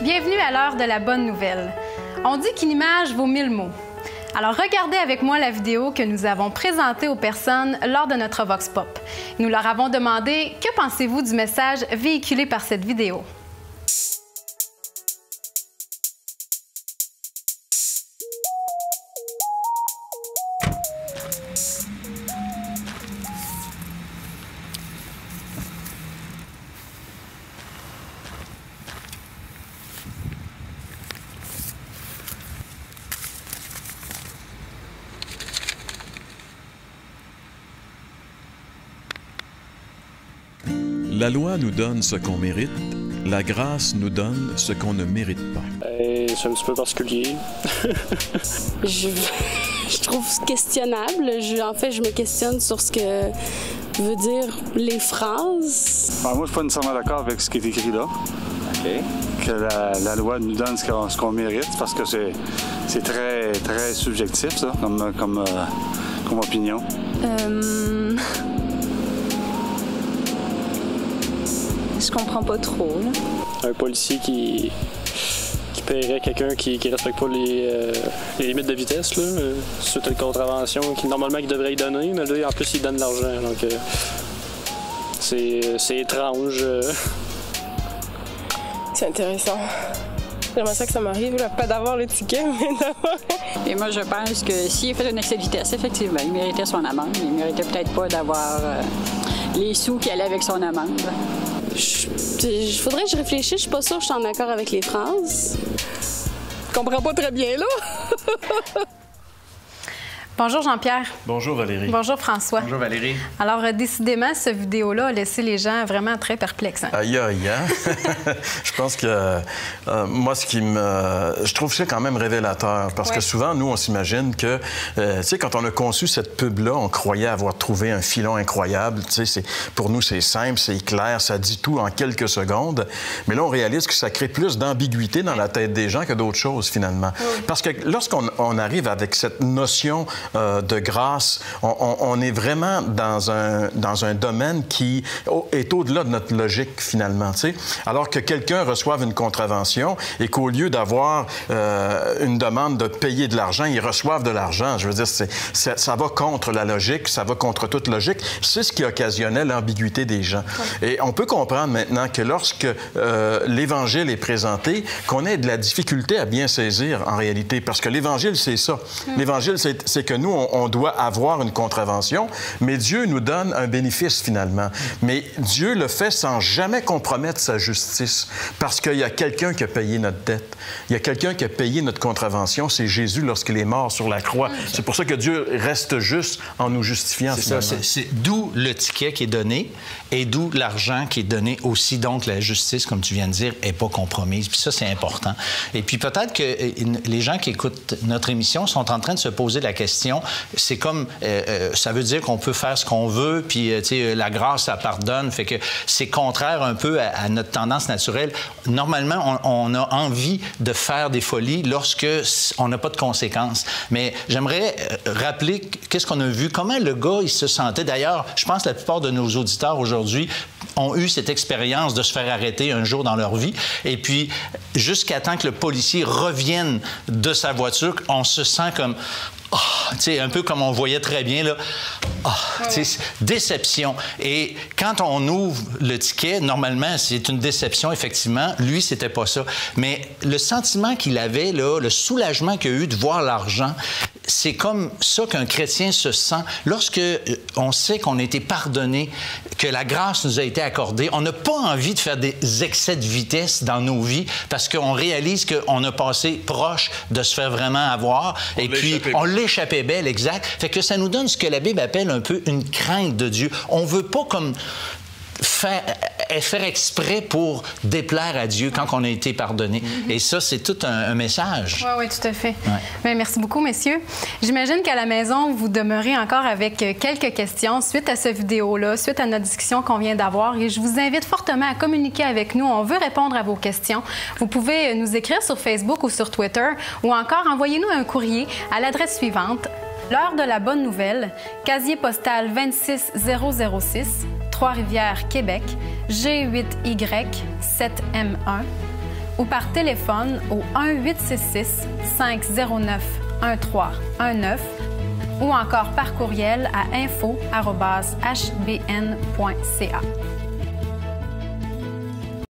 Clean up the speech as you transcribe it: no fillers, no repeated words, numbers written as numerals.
Bienvenue à l'heure de la bonne nouvelle. On dit qu'une image vaut 1000 mots. Alors regardez avec moi la vidéo que nous avons présentée aux personnes lors de notre Vox Pop. Nous leur avons demandé « Que pensez-vous du message véhiculé par cette vidéo? » La loi nous donne ce qu'on mérite, la grâce nous donne ce qu'on ne mérite pas. C'est un petit peu particulier. Je trouve questionnable. En fait, je me questionne sur ce que veut dire les phrases. Alors moi, je suis pas nécessairement d'accord avec ce qui est écrit là. Okay. Que la loi nous donne ce qu'on mérite, parce que c'est très, très subjectif, ça, comme opinion. Je comprends pas trop. Là. Un policier qui paierait quelqu'un qui respecte pas les limites de vitesse, là, suite à une contravention qui normalement il devrait y donner, mais là en plus il donne de l'argent. Donc c'est étrange. C'est intéressant. J'aimerais ça que ça m'arrive, pas d'avoir le ticket, mais d'avoir... Et moi, je pense que s'il fait un excès de vitesse, effectivement, il méritait son amende. Il méritait peut-être pas d'avoir les sous qui allaient avec son amende. Il faudrait que je réfléchisse. Je suis pas sûre que je suis en accord avec les phrases. Je comprends pas très bien, là. Bonjour Jean-Pierre. Bonjour Valérie. Bonjour François. Bonjour Valérie. Alors, décidément, cette vidéo-là a laissé les gens vraiment très perplexes. Hein? Aïe, aïe, hein? Je pense que moi, je trouve ça quand même révélateur. Parce que souvent, nous, on s'imagine que, tu sais, quand on a conçu cette pub-là, on croyait avoir trouvé un filon incroyable. Tu sais, pour nous, c'est simple, c'est clair, ça dit tout en quelques secondes. Mais là, on réalise que ça crée plus d'ambiguïté dans la tête des gens que d'autres choses, finalement. Oui. Parce que lorsqu'on arrive avec cette notion de grâce, on est vraiment dans un domaine qui est au-delà de notre logique, finalement. Tu sais? Alors que quelqu'un reçoive une contravention et qu'au lieu d'avoir une demande de payer de l'argent, ils reçoivent de l'argent. Je veux dire, ça va contre la logique, ça va contre toute logique. C'est ce qui occasionnait l'ambiguïté des gens. Ouais. Et on peut comprendre maintenant que lorsque l'Évangile est présenté, qu'on ait de la difficulté à bien saisir, en réalité, parce que l'Évangile, c'est ça. L'Évangile, c'est que nous, on doit avoir une contravention, mais Dieu nous donne un bénéfice, finalement. Mais Dieu le fait sans jamais compromettre sa justice, parce qu'il y a quelqu'un qui a payé notre dette. Il y a quelqu'un qui a payé notre contravention, c'est Jésus lorsqu'il est mort sur la croix. C'est pour ça que Dieu reste juste en nous justifiant, finalement. C'est d'où le ticket qui est donné et d'où l'argent qui est donné aussi. Donc, la justice, comme tu viens de dire, n'est pas compromise. Puis ça, c'est important. Et puis peut-être que les gens qui écoutent notre émission sont en train de se poser la question. C'est comme, ça veut dire qu'on peut faire ce qu'on veut, puis la grâce, ça pardonne. Fait que c'est contraire un peu à notre tendance naturelle. Normalement, on a envie de faire des folies lorsque on n'a pas de conséquences. Mais j'aimerais rappeler qu'est-ce qu'on a vu, comment le gars, il se sentait. D'ailleurs, je pense que la plupart de nos auditeurs aujourd'hui ont eu cette expérience de se faire arrêter un jour dans leur vie. Et puis, jusqu'à temps que le policier revienne de sa voiture, on se sent comme... Oh, tu sais, un peu comme on voyait très bien, là. Oh, tu sais, déception. Et quand on ouvre le ticket, normalement, c'est une déception, effectivement. Lui, c'était pas ça. Mais le sentiment qu'il avait, là, le soulagement qu'il a eu de voir l'argent, c'est comme ça qu'un chrétien se sent. Lorsque on sait qu'on a été pardonné, que la grâce nous a été accordée, on n'a pas envie de faire des excès de vitesse dans nos vies parce qu'on réalise qu'on a passé proche de se faire vraiment avoir. Et puis, on l'échappait belle, exact. Fait que ça nous donne ce que la Bible appelle un peu une crainte de Dieu. On veut pas comme faire exprès pour déplaire à Dieu quand on a été pardonné. Et ça, c'est tout un message. Oui, tout à fait. Ouais. Bien, merci beaucoup, messieurs. J'imagine qu'à la maison, vous demeurez encore avec quelques questions suite à cette vidéo-là, suite à notre discussion qu'on vient d'avoir. Et je vous invite fortement à communiquer avec nous. On veut répondre à vos questions. Vous pouvez nous écrire sur Facebook ou sur Twitter ou encore envoyez-nous un courrier à l'adresse suivante. L'heure de la bonne nouvelle, casier postal 26006, Trois-Rivières, Québec, G8Y 7M1, ou par téléphone au 1-866-509-1319 ou encore par courriel à info@hbn.ca.